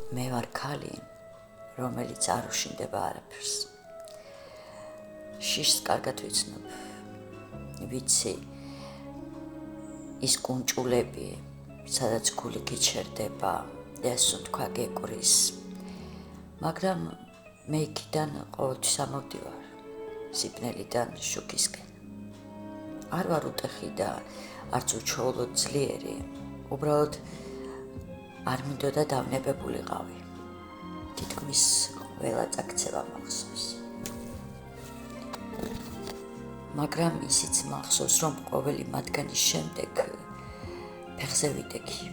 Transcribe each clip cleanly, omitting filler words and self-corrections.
მე ვარ ქალი, რომელიც არ უშინდება არაფერს. შიშს კარგად ვიცნობ. ვიცი ის კუნჭულები, სადაც გული გიჩერდება, ესო თქვა გეკურის. მაგრამ მე იქიდან ყოველთვის ამოვდივარ, სიბნელიდან შუქისკენ. არ ვარ უტეხი და არც უჩვეულოდ ძლიერი, უბრალოდ არ მინდოდა დავნებებულიყავი. თითქმის ყველა წაქცევა მახსოვს. მაგრამ ისიც მახსოვს, რომ ყოველი მათგანის შემდეგ ფეხზე ვიდექი.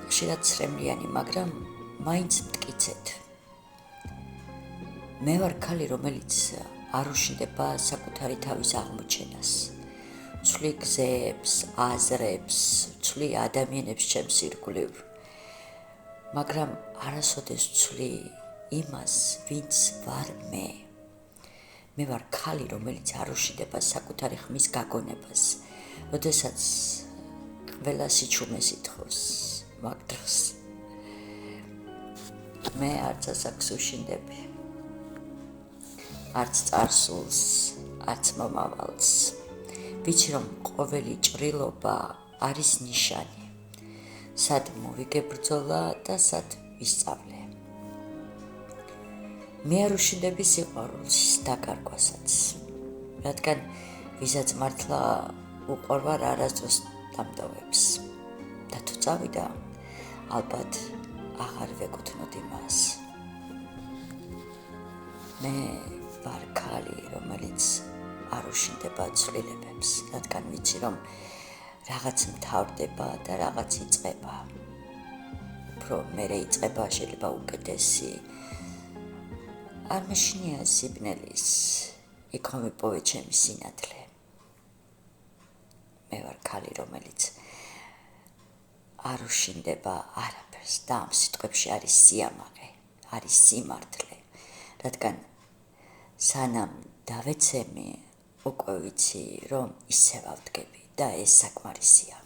ხშირად ცრემლიანი, მაგრამ მაინც მტკიცედ. მე ვარ ქალი, რომელიც არ უშინდება საკუთარი თავის აღმოჩენას. ვცვლი გზებს, აზრებს, ვცვლი ადამიანებს ჩემს ირგვლივ. მაგრამ არასოდეს ვცვლი იმას, ვინც ვარ მე. მე ვარ ქალი, რომელიც არ უშინდება საკუთარი ხმის გაგონებას, როდესაც ყველა სიჩუმეს ითხოვს მაგ დროს. მე არც ასაკს უშინდები, არც წარსულს, არც მომავალს. ვიცი, რომ ყოველი ჭრილობა არის ნიშანი, სად მოვიგე ბრძოლა და სად ვისწავლე. მე არ უშინდები სიყვარულს დაკარგვასაც, რადგან ვისაც მართლა უყვარვარ არასდროს დამტოვებს და თუ წავიდა, ალბათ აღარ ვეკუთვნოდი მას. მე ვარ ქალი, რომელიც არ უშინდება ცვლილებებს, რადგან ვიცი, რომ რაღაც მთავრდება და რაღაც იწყება. უფრო მერე იწყება შეიძლება უკეთესი. არ მეშინია სიბნელის, იქ ხომ იპოვე ჩემი სინათლე. მე ვარ ქალი, რომელიც არ უშინდება არაფერს და ამ სიტყვებში არის სიამაყე, არის სიმართლე, რადგან სანამ დავეცემი, უკვე ვიცი, რომ ისევ ავდგები და ეს საკმარისია.